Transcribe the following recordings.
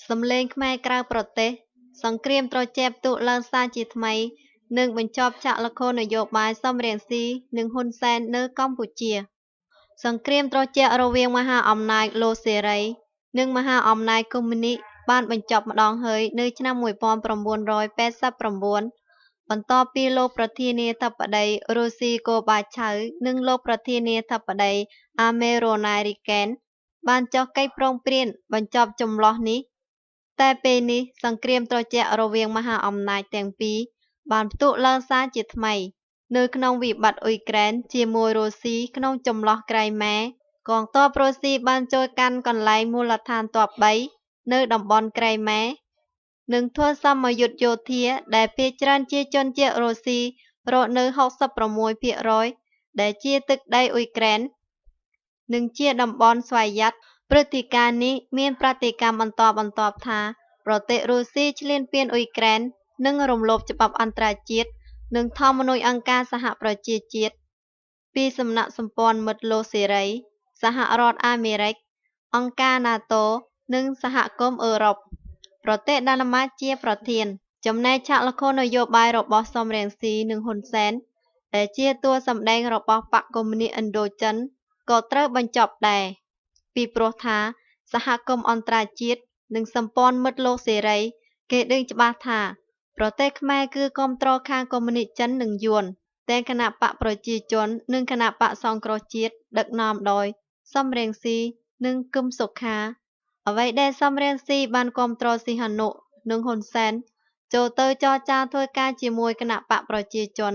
សំឡេងខ្មែរក្រៅប្រទេសសង្គ្រាមត្រជាក់ផ្ទុះឡើងសារជាថ្មីនិងបញ្ចប់ចលខននយោបាយសំរងស៊ីនិងហ៊ុនសែននៅកម្ពុជាសង្គ្រាមត្រជាក់រវាងមហាអំណាចឡូសេរីនិងមហាអំណាចកុម្មុយនីសបានបញ្ចប់ម្ដងហើយនៅឆ្នាំ1989បន្ទាប់ពីលោកប្រធានាធិបតីរុស្ស៊ីកូបាឆៅនិងលោកប្រធានាធិបតីអាមេរ៉ូណាល់រីកែនបានចុះកិច្ចព្រមព្រៀងបញ្ចប់ជម្លោះនេះតែពេលនេះសង្គ្រាមត្រជាក់រវាងមហាអំណាចទាំងពីរបានផ្ទុះឡើងសារជាថ្មីនៅក្នុងវិបត្តិអ៊ុយក្រែនជាមួយរុស្ស៊ីក្នុងជម្លោះក្រៃម៉ែកងទ័ពរុស្ស៊ីបានចូលកាន់កន្លែងមូលដ្ឋានទ័ព3នៅតំបន់ក្រៃម៉ែនិងធ្វើសមយុទ្ធយោធាដែលភាគច្រើនជាជនជាតិរុស្ស៊ីរកនៅ66%ដែលជាទឹកដីអ៊ុយក្រែននិងជាតំបន់ស្វយ័តព្រឹត្តិការណ៍នេះមានប្រតិកម្មបន្តបន្ទាប់ថាប្រទេសរុស្ស៊ីឈ្លានពានអ៊ុយក្រែននិងរំលោភច្បាប់អន្តរជាតិនិងធម្មនុញ្ញអង្គការសហប្រជាជាតិពីសំណាក់សម្ព័ន្ធមិត្តឡូសេរីសហរដ្ឋអាមេរិកអង្គការណាតូនិងសហគមន៍អឺរ៉ុបប្រទេសដាណឺម៉ាកជាប្រធានចំណែកឆាកល្ខោននយោបាយរបស់សំរងស៊ីនិងហ៊ុនសែនដែលជាតួសម្ដែងរបស់បក្សកុម្មុយនីសឥណ្ឌូចិនក៏ត្រូវបញ្ចប់ដែរពីព្រោះថាសហគមន៍អន្តរជាតិនិងសម្ព័ន្ធមិត្តលោកសេរីគេដឹងច្បាស់ថាប្រទេសខ្មែរគឺគាំទ្រខាងកុម្មុយនីសចិននិងយួនទាំងគណបក្សប្រជាជននិងគណបក្សសង្គ្រោះជាតិដឹកនាំដោយសំរងស៊ីនិងគឹមសុខាអ្វីដែលសំរងស៊ីបានគាំទ្រសីហនុនិងហ៊ុនសែនចូលទៅចរចាធ្វើការជាមួយគណបក្សប្រជាជន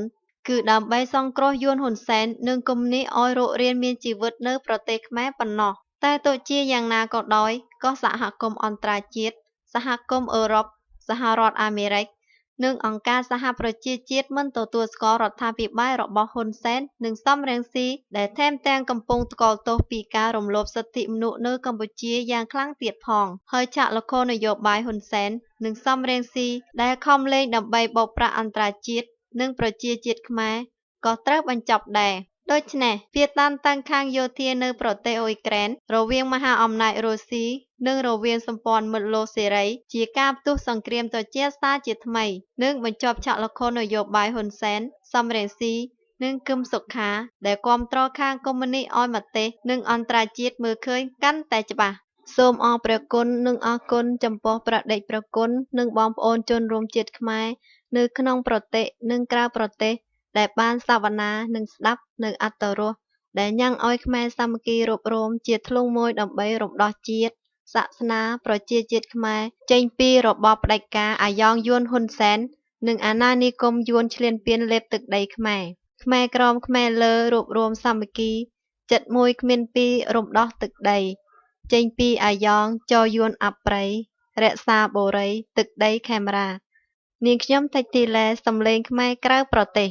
គឺដើម្បីសង្គ្រោះយួនហ៊ុនសែននិងកុម្មុយនីសឲ្យរករានមានជីវិតនៅប្រទេសខ្មែរប៉ុណ្ណោះតែទោះជាយ៉ាងណាក៏ដោយក៏សហគមន៍អន្តរជាតិសហគមន៍អឺរ៉ុបសហរដ្ឋអាមេរិកនិងអង្គការសហប្រជាជាតិមិនទទួលស្គាល់រដ្ឋាភិបាលរបស់ហ៊ុនសែននិងសំរងស៊ីដែលថែមទាំងកំពុងថ្កោលទោសពីការរំលោភសិទ្ធិមនុស្សនៅកម្ពុជាយ៉ាងខ្លាំងទៀតផងហើយឆាកល្ខោននយោបាយហ៊ុនសែននិងសំរងស៊ីដែលខំលេងដើម្បីបោកប្រាស់អន្តរជាតិនិងប្រជាជាតិខ្មែរក៏ត្រូវបញ្ចប់ដែរដូច្នេះវាតានតឹងខាងយោធានៅប្រទេសអ៊ុយក្រែនរវាងមហាអំណាចរុស្ស៊ីនិងរវាងសម្ព័ន្ធមិត្តឡូសេរីជាការផ្ទុះសង្គ្រាមត្រជាក់សារជាថ្មីនិងបញ្ចប់ឆាកល្ខោននយោបាយហ៊ុនសែនសំរងស៊ីនិងគឹមសុខាដែលគាំទ្រខាងកុម្មុយនីសឲ្យប្រទេសនិងអន្តរជាតិមើលឃើញកាន់តែច្បាស់សូមអរព្រះគុណនិងអរគុណចំពោះព្រះដេចព្រះគុណនិងបងប្អូនជនរួមជាតិខ្មែរនៅក្នុងប្រទេសនិងក្រៅប្រទេសដែលបានសវនានិងស្ដាប់នៅអត្ថរសដែលញ៉ាំងឲ្យខ្មែរសាមគ្គីរួបរមជាធ្លុងមួយដើម្បីរំដោះជាតិសាសនាប្រជាជាតិខ្មែរចេញពីរបបផ្ដាច់ការអាយ៉ងយួនហ៊ុនសែននិងអាណានិគមយួនឈ្លានពានលេបទឹកដីខ្មែរខ្មែរក្រមខ្មែរលើរួបរមសាមគ្គីចិត្តមួយគ្មានពីររំដោះទឹកដីចេញពីអាយ៉ងចោយួនអប្រិយរក្សាបុរីទឹកដីខេមរានាងខ្ញុំថេចទីឡែសំឡេងខ្មែរក្រៅប្រទេស